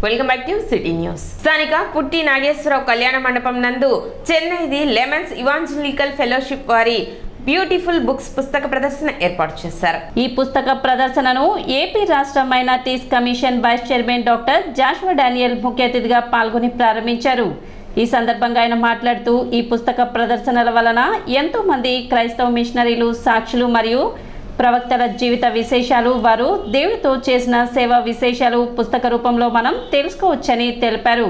Welcome back to city news. స్థానిక పుట్టి నాగేశ్వరరావు కళ్యాణ మండపం నందు చెన్నైది లెమన్స్ ఇవాంజలికల్ ఫెలోషిప్ వారి బ్యూటిఫుల్ బుక్స్ పుస్తక ప్రదర్శన ఏర్పాటు చేశారు. ఈ పుస్తక ప్రదర్శనను ఏపీ రాష్ట్ర minorities commission vice chairman doctor Joshua Daniel ముఖ్య అతిథిగా పాల్గొని ప్రారంభించారు. ఈ సందర్భంగా ఆయన మాట్లాడుతూ ఈ పుస్తక ప్రదర్శనల వలన ఎంతో మంది క్రైస్తవ మిషనరీలు సాక్షులు మరియు ప్రవక్తల జీవిత విశేషాలు వారు దేవుడితో చేసిన సేవా విశేషాలు పుస్తక రూపంలో మనం తెలుసుకోవచ్చని తెలిపారు.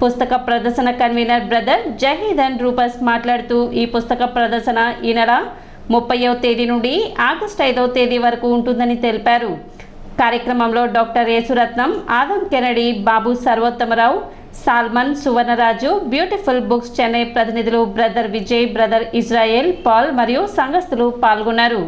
పుస్తక ప్రదర్శన కన్వీనర్ బ్రదర్ జహీదన్ రూపస్ మాట్లాడుతూ ఈ పుస్తక ప్రదర్శన ఈ నెల 30వ తేదీ నుండి ఆగస్టు 5వ తేదీ వరకు ఉంటుందని తెలిపారు. కార్యక్రమంలో doctor Yesuratnam, Adam Kennedy, Babu Sarvottamarao, Solomon, Suvarnaraju, beautiful books Chennai ప్రతినిధులు brother Vijay, brother Israel, Paul మరియు సంఘస్థులు పాల్గొన్నారు.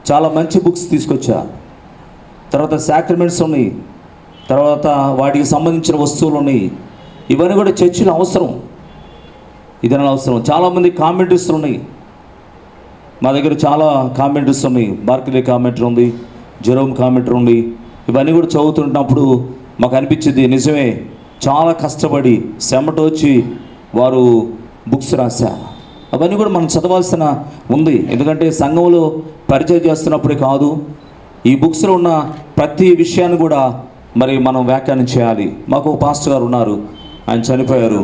చాలా మంచి బుక్స్ తీసుకొచ్చా. తర్వాత సాక్రమెంట్స్ ఉన్నాయి, తర్వాత వాటికి సంబంధించిన వస్తువులు ఉన్నాయి. ఇవన్నీ కూడా చర్చిలో అవసరం, ఇదైనా అవసరం. చాలామంది కామెంటరీస్ ఉన్నాయి, మా దగ్గర చాలా కామెంటరీస్ ఉన్నాయి. బార్క్లే కామెంటరీ ఉంది, జెరోమ్ కామెంటరీ ఉంది. ఇవన్నీ కూడా చదువుతుంటున్నప్పుడు మాకు అనిపించింది, నిజమే చాలా కష్టపడి చెమట వచ్చి వారు బుక్స్ రాశారు. అవన్నీ కూడా మనం చదవాల్సిన ఉంది. ఎందుకంటే సంఘంలో పరిచయం చేస్తున్నప్పుడే కాదు, ఈ బుక్స్లో ఉన్న ప్రతి విషయాన్ని కూడా మరి మనం వ్యాఖ్యానం చేయాలి. మాకు పాస్టర్ గారు ఉన్నారు, ఆయన చనిపోయారు.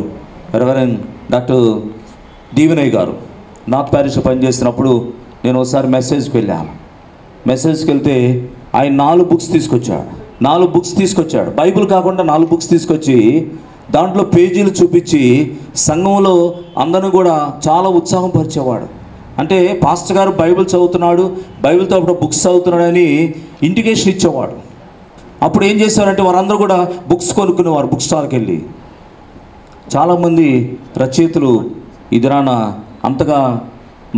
రెవరెండ్ డాక్టర్ దీవెనయ్య గారు నార్త్ ప్యారిస్లో పనిచేసినప్పుడు నేను ఒకసారి మెసేజ్కి వెళ్ళాను. మెసేజ్కి వెళ్తే ఆయన 4 బుక్స్ తీసుకొచ్చాడు. బైబిల్ కాకుండా 4 బుక్స్ తీసుకొచ్చి దాంట్లో పేజీలు చూపించి సంఘంలో అందరిని కూడా చాలా ఉత్సాహం పరిచేవాడు. అంటే పాస్టర్ గారు బైబిల్ చదువుతున్నాడు, బైబిల్తో అప్పుడు బుక్స్ చదువుతున్నాడని ఇండికేషన్ ఇచ్చేవాడు. అప్పుడు ఏం చేశారంటే వారందరూ కూడా బుక్స్ కొనుక్కునేవారు బుక్ స్టాల్కి వెళ్ళి. చాలామంది రచయితలు ఇదిరాన అంతగా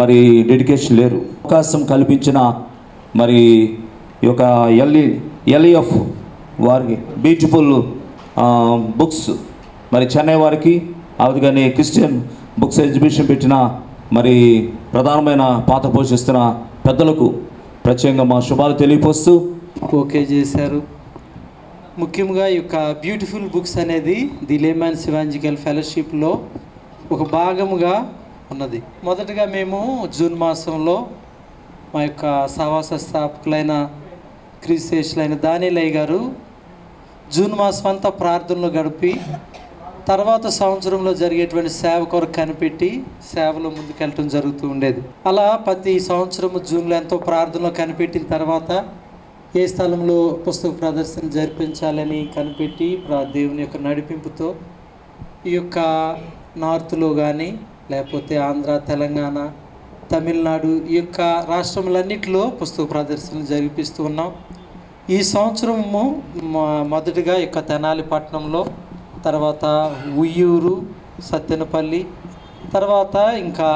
మరి డెడికేషన్ లేరు. అవకాశం కల్పించిన మరి ఈ యొక్క ఎల్ఈఎఫ్ వారికి బ్యూటిఫుల్ బుక్స్ మరి చెన్నై వారికి, అందుకని క్రిస్టియన్ బుక్స్ ఎగ్జిబిషన్ పెట్టిన మరి ప్రధానమైన పాత్ర పోషిస్తున్న పెద్దలకు ప్రత్యేకంగా మా శుభాలు తెలియపరుస్తూ ఓకే చేశారు. ముఖ్యంగా ఈ యొక్క బ్యూటిఫుల్ బుక్స్ అనేది ది లెమన్స్ ఇవాంజలికల్ ఫెలోషిప్లో ఒక భాగముగా ఉన్నది. మొదటగా మేము జూన్ మాసంలో మా యొక్క సహవాస స్థాపకులైన క్రీస్తేషులైన దానియలయ్య గారు జూన్ మాసం అంతా ప్రార్థనలో గడిపి తర్వాత సంవత్సరంలో జరిగేటువంటి సేవ కొరకు కనిపెట్టి సేవలో ముందుకెళ్ళటం జరుగుతూ ఉండేది. అలా ప్రతి సంవత్సరము జూన్లో ఎంతో ప్రార్థనలో కనిపెట్టిన తర్వాత ఏ స్థలంలో పుస్తక ప్రదర్శన జరిపించాలని కనిపెట్టి దేవుని యొక్క నడిపింపుతో ఈ యొక్క నార్త్లో కానీ లేకపోతే ఆంధ్ర, తెలంగాణ, తమిళనాడు ఈ యొక్క రాష్ట్రములన్నింటిలో పుస్తక ప్రదర్శనలు జరిపిస్తూ ఉన్నాం. ఈ సంవత్సరము మొదటిగా యొక్క తెనాలి పట్టణంలో, తర్వాత ఉయ్యూరు, సత్తెనపల్లి, తర్వాత ఇంకా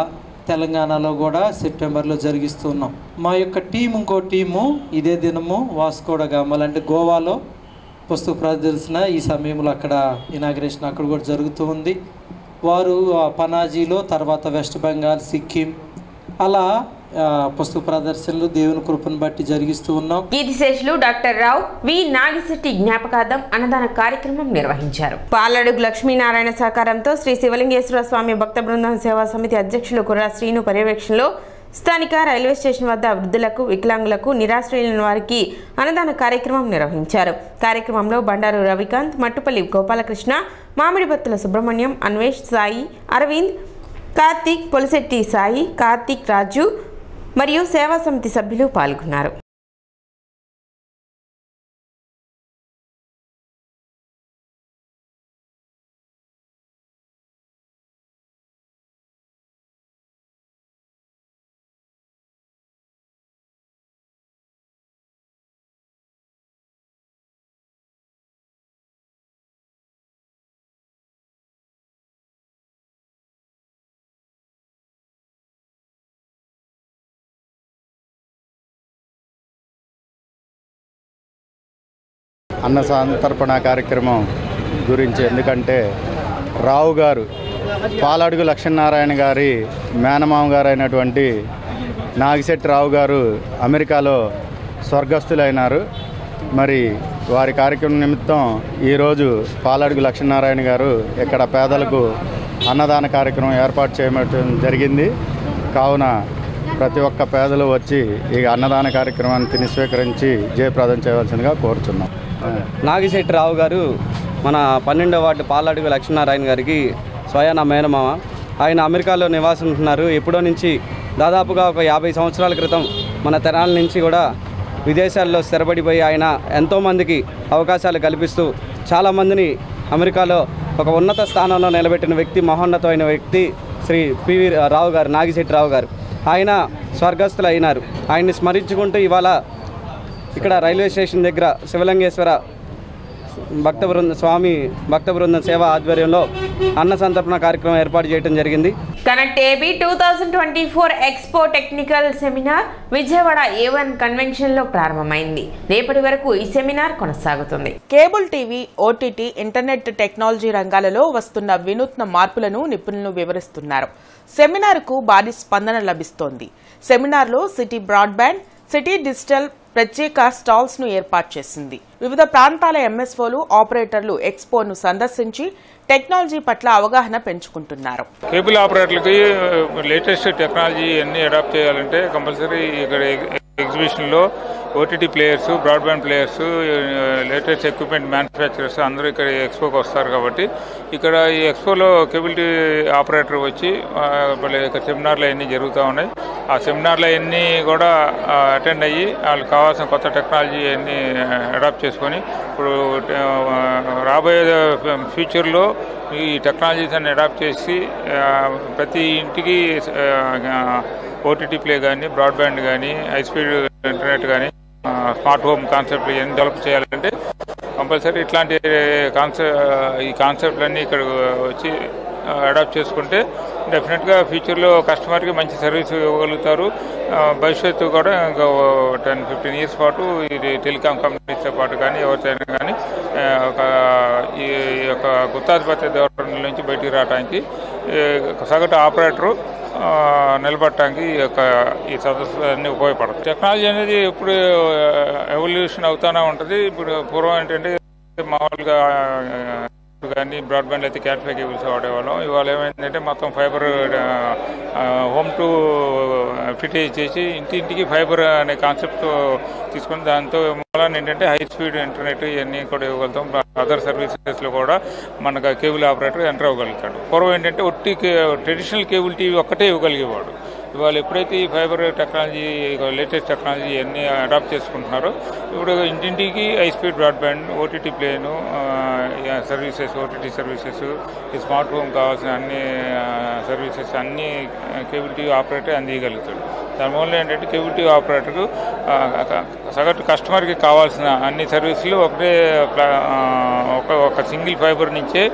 తెలంగాణలో కూడా సెప్టెంబర్లో జరిగిస్తూ ఉన్నాం. మా యొక్క ఇంకో టీము ఇదే దినము వాస్కోడ గామా అంటే గోవాలో పుస్తక ప్రదర్శన ఈ సమయంలో అక్కడ ఇనాగ్రేషన్ అక్కడ కూడా జరుగుతూ ఉంది. వారు పనాజీలో, తర్వాత వెస్ట్ బెంగాల్, సిక్కిం అలా పుస్తక ప్రదర్శనలు దేవుని కృపను బట్టి జరిగిస్తూ ఉన్నాం. కీర్తిశేషులు డాక్టర్ రావు వి నాగిశెట్టి జ్ఞాపకార్థం అన్నదాన కార్యక్రమం నిర్వహించారు. పాలడుగు లక్ష్మీనారాయణ సహకారంతో శ్రీ శివలింగేశ్వర స్వామి భక్త బృందం సేవా సమితి అధ్యక్షులు కుర్రా శ్రీను పర్యవేక్షణలో స్థానిక రైల్వే స్టేషన్ వద్ద వృద్ధులకు, వికలాంగులకు, నిరాశ్రయులైన వారికి అన్నదాన కార్యక్రమం నిర్వహించారు. కార్యక్రమంలో బండారు రవికాంత్, మట్టుపల్లి గోపాలకృష్ణ, మామిడిబత్తుల సుబ్రహ్మణ్యం, అన్వేష్, సాయి, అరవింద్, కార్తీక్, పొలిశెట్టి సాయి, కార్తీక్, రాజు మరియు సేవా సమితి సభ్యులు పాల్గొన్నారు. అన్న సంతర్పణ కార్యక్రమం గురించి. ఎందుకంటే రావు గారు పాలడుగు లక్ష్మీనారాయణ గారి మేనమామ గారు అయినటువంటి నాగిశెట్టి రావు గారు అమెరికాలో స్వర్గస్థులైనారు. మరి వారి కార్యక్రమం నిమిత్తం ఈరోజు పాలడుగు లక్ష్మీనారాయణ గారు ఇక్కడ పేదలకు అన్నదాన కార్యక్రమం ఏర్పాటు చేయడం జరిగింది. కావున ప్రతి ఒక్క పేదలు వచ్చి ఈ అన్నదాన కార్యక్రమాన్ని తిని స్వీకరించి జయప్రదం చేయవలసిందిగా కోరుచున్నాం. నాగిశెట్టి రావు గారు మన 12వ వార్డు పాలడుగు లక్ష్మీనారాయణ గారికి స్వయాన మేనమామ. ఆయన అమెరికాలో నివాసం ఉంటున్నారు. ఎప్పుడో నుంచి దాదాపుగా ఒక 50 సంవత్సరాల క్రితం మన తెనాల నుంచి కూడా విదేశాల్లో స్థిరపడిపోయి ఆయన ఎంతోమందికి అవకాశాలు కల్పిస్తూ చాలామందిని అమెరికాలో ఒక ఉన్నత స్థానంలో నిలబెట్టిన వ్యక్తి, మహోన్నతమైన వ్యక్తి శ్రీ పివి రావు గారు, నాగిశెట్టి రావు గారు. ఆయన స్వర్గస్థులు అయినారు. ఆయన్ని స్మరించుకుంటూ ఇవాళ ఇక్కడ రైల్వే స్టేషన్ దగ్గర శివలింగేశ్వర స్వామి భక్త బృందం సేవ ఆధ్వర్యంలో అన్న సంతర్పణ కార్యక్రమం ఏర్పాటు చేయడం జరిగింది. Connect AB 2024 expo technical seminar Vijayawada A1 convention లో ప్రారంభమైంది. రేపటి వరకు ఈ సెమినార్ కొనసాగుతుంది. Cable TV, OTT, internet technology రంగాలలో వస్తున్న వినూత్న మార్పులను నిపుణులు వివరిస్తున్నారు. సెమినార్కు భారీ స్పందన లభిస్తోంది. సెమినార్లో సిటీ బ్రాడ్బ్యాండ్, సిటీ డిజిటల్ ప్రత్యేక స్టాల్స్ ను ఏర్పాటు చేసింది. వివిధ ప్రాంతాల ఎంఎస్ఓలు, ఆపరేటర్లు ఎక్స్పోను సందర్శించి టెక్నాలజీ పట్ల అవగాహన పెంచుకుంటున్నారు. కేబుల్ ఆపరేటర్లకి లేటెస్ట్ టెక్నాలజీ అన్ని అడాప్ట్ చేయాలంటే కంపల్సరీ ఇక్కడ ఎగ్జిబిషన్లో OTT players, broadband players, latest equipment manufacturers అందరూ ఇక్కడ ఎక్స్పోకి వస్తారు. కాబట్టి ఇక్కడ ఈ ఎక్స్పోలో కేబుల్ టీవీ ఆపరేటర్ వచ్చి ఇక్కడ సెమినార్లు అన్నీ జరుగుతూ ఉన్నాయి. ఆ సెమినార్లు అన్నీ కూడా అటెండ్ అయ్యి వాళ్ళకి కావాల్సిన కొత్త టెక్నాలజీ అన్నీ అడాప్ట్ చేసుకొని ఇప్పుడు రాబోయే ఫ్యూచర్లో ఈ టెక్నాలజీస్ అన్ని అడాప్ట్ చేసి ప్రతి ఇంటికి ఓటీటీ ప్లే కానీ, బ్రాడ్బ్యాండ్ కానీ, హై స్పీడ్ ఇంటర్నెట్ కానీ, స్మార్ట్ హోమ్ కాన్సెప్ట్ ఇవన్నీ డెవలప్ చేయాలంటే కంపల్సరీ ఇట్లాంటి ఈ కాన్సెప్ట్లన్నీ ఇక్కడ వచ్చి అడాప్ట్ చేసుకుంటే డెఫినెట్గా ఫ్యూచర్లో కస్టమర్కి మంచి సర్వీస్ ఇవ్వగలుగుతారు. భవిష్యత్తు కూడా ఇంకా 10-15 ఇయర్స్ పాటు ఇది టెలికాం కంపెనీస్తో పాటు కానీ ఎవరితోనైనా కానీ ఈ యొక్క గుత్తాధిపత్య ధోరణి నుంచి బయటికి రావడానికి సగటు ఆపరేటరు నిలబడటానికి ఈ సదస్సు అన్నీ ఉపయోగపడతాయి. టెక్నాలజీ అనేది ఎప్పుడు ఎవల్యూషన్ అవుతూనే ఉంటుంది. ఇప్పుడు పూర్వం ఏంటంటే మామూలుగా కానీ బ్రాడ్బ్యాండ్ అయితే క్యాట్ఫై కేబుల్స్ వాడేవాళ్ళం. ఇవాళ ఏమైందంటే మొత్తం ఫైబర్ హోమ్ టు ఫిట్ చేసి ఇంటింటికి ఫైబర్ అనే కాన్సెప్ట్ తీసుకుని దాంతో మూలాన్ని ఏంటంటే హై స్పీడ్ ఇంటర్నెట్ ఇవన్నీ కూడా ఇవ్వగలుగుతాం. అదర్ సర్వీసెస్లో కూడా మనకు కేబుల్ ఆపరేటర్ ఎంటర్ అవ్వగలుగుతాడు. పూర్వం ఏంటంటే ఒట్టి ట్రెడిషనల్ కేబుల్ టీవీ ఒక్కటే ఇవ్వగలిగేవాడు. ఇవాళ ఎప్పుడైతే ఈ ఫైబర్ టెక్నాలజీ, లేటెస్ట్ టెక్నాలజీ అన్నీ అడాప్ట్ చేసుకుంటున్నారో ఇప్పుడు ఇంటింటికి high speed broadband, OTT plain services, OTT services, ఈ స్మార్ట్ హోమ్ కావాల్సిన అన్ని సర్వీసెస్ అన్నీ కేబుల్ టీవీ ఆపరేటర్ అందియగలుగుతాడు. దానివల్ల ఏంటంటే కేబుల్ టీవీ ఆపరేటర్కు సగటు కస్టమర్కి కావాల్సిన అన్ని సర్వీసులు ఒక సింగిల్ ఫైబర్ నుంచే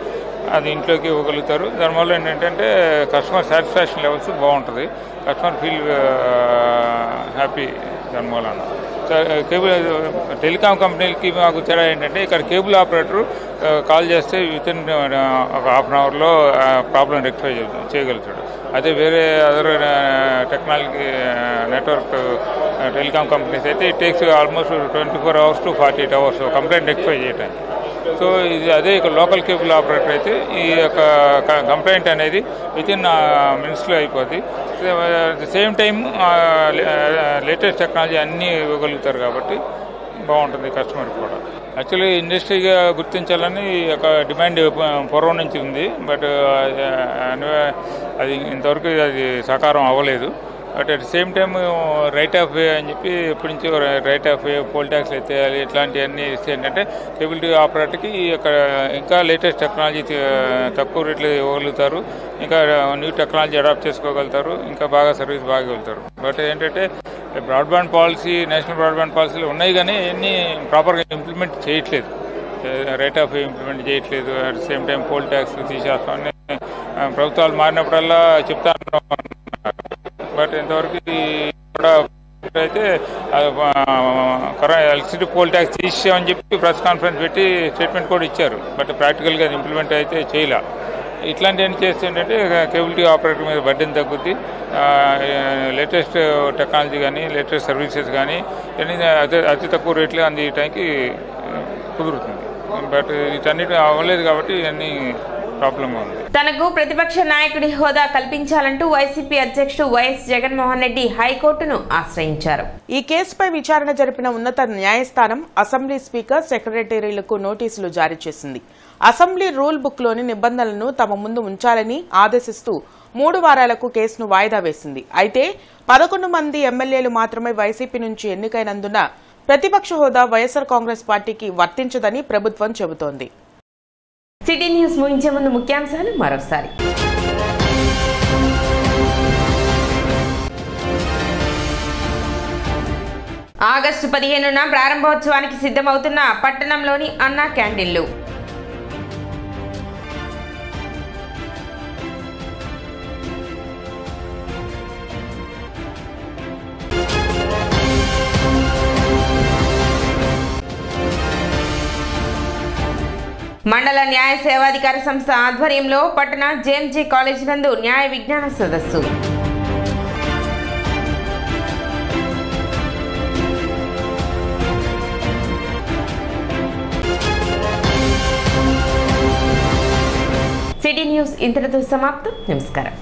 అది ఇంట్లోకి ఇవ్వగలుగుతారు. దానివల్ల ఏంటంటే కస్టమర్ సాటిస్ఫాక్షన్ లెవెల్స్ బాగుంటుంది. Customer feel happy. దానివల్ల కేబుల్ టెలికాం కంపెనీలకి మాకు తేడా ఏంటంటే ఇక్కడ కేబుల్ ఆపరేటర్ కాల్ చేస్తే వితిన్ ఒక హాఫ్ అన్ అవర్లో ప్రాబ్లం రెక్టిఫై చేయగలుగుతాడు. అదే వేరే other technology network telecom companies అయితే it takes almost 24 hours to 48 hours complaint rectify చేయడానికి. సో ఇది అదే ఇక్కడ లోకల్ కేబుల్ ఆపరేటర్ అయితే ఈ యొక్క కంప్లైంట్ అనేది వితిన్ మినిట్స్లో అయిపోద్ది. At the same time latest technology అన్నీ ఇవ్వగలుగుతారు కాబట్టి బాగుంటుంది కస్టమర్కి కూడా. యాక్చువల్లీ ఇండస్ట్రీగా గుర్తించాలని ఒక డిమాండ్ పూర్వం నుంచి ఉంది. బట్ అది ఇంతవరకు అది సాకారం అవ్వలేదు. But at the same time right of way అని చెప్పి ఎప్పటి నుంచో right of way, poll tax అయితే ఇట్లాంటివన్నీ ఇస్తే ఏంటంటే కేబుల్ టీవీ ఆపరేటర్కి ఇంకా లేటెస్ట్ టెక్నాలజీ తక్కువ రేట్లు ఇవ్వగలుగుతారు. ఇంకా న్యూ టెక్నాలజీ అడాప్ట్ చేసుకోగలుగుతారు. ఇంకా బాగా సర్వీస్ బాగా వెళ్తారు. బట్ ఏంటంటే బ్రాడ్బ్యాండ్ పాలసీ, నేషనల్ బ్రాడ్బ్యాండ్ పాలసీలు ఉన్నాయి కానీ అన్నీ ప్రాపర్గా ఇంప్లిమెంట్ చేయట్లేదు. రైట్ ఆఫ్ వే ఇంప్లిమెంట్ చేయట్లేదు. At the same time poll tax తీసేస్తామని ప్రభుత్వాలు మారినప్పుడల్లా చెప్తాను. బట్ ఇంతవరకు కూడా అయితే ఎలక్ట్రిసిటీ పోల్ ట్యాక్స్ తీసామని చెప్పి ప్రెస్ కాన్ఫరెన్స్ పెట్టి స్టేట్మెంట్ కూడా ఇచ్చారు. బట్ ప్రాక్టికల్గా ఇంప్లిమెంట్ అయితే చేయలే. ఇట్లాంటివన్నీ చేస్తే ఏంటంటే కేబుల్ టీవీ ఆపరేటర్ మీద బడ్డెన్ తగ్గుద్ది. లేటెస్ట్ టెక్నాలజీ కానీ లేటెస్ట్ సర్వీసెస్ కానీ అన్నీ అతి తక్కువ రేట్లో అంది టైంకి కుదురుతుంది. బట్ వీటన్నిటి అవ్వలేదు కాబట్టి ఇవన్నీ ప్రాబ్లంగా ఉంది. తనకు ప్రతిపక్ష నాయకుడి హోదా కల్పించాలంటూ వైసీపీ అధ్యక్షుడు వైఎస్ జగన్మోహన్ రెడ్డి హైకోర్టును ఆశ్రయించారు. ఈ కేసుపై విచారణ జరిపిన ఉన్నత న్యాయస్థానం అసెంబ్లీ స్పీకర్, సెక్రటరీలకు నోటీసులు జారీ చేసింది. అసెంబ్లీ రూల్ బుక్లోని నిబంధనలను తమ ముందు ఉంచాలని ఆదేశిస్తూ 3 వారాలకు కేసును వాయిదా వేసింది. అయితే 11 మంది ఎమ్మెల్యేలు మాత్రమే వైసీపీ నుంచి ఎన్నికైనందున ప్రతిపక్ష హోదా వైఎస్ఆర్ కాంగ్రెస్ పార్టీకి వర్తించదని ప్రభుత్వం చెబుతోంది. సిటీ న్యూస్ ముగించే ముందు ముఖ్యాంశాలు మరోసారి. ఆగస్టు 15న ప్రారంభోత్సవానికి సిద్ధమవుతున్న పట్టణంలోని అన్నా క్యాంటీన్లు. మండల న్యాయ సేవాధికార సంస్థ ఆధ్వర్యంలో పట్టణ జేఎంజీ కాలేజ్ నందు న్యాయ విజ్ఞాన సదస్సు. సిటీ న్యూస్ ఇంతటితో సమాప్తం. నమస్కారం.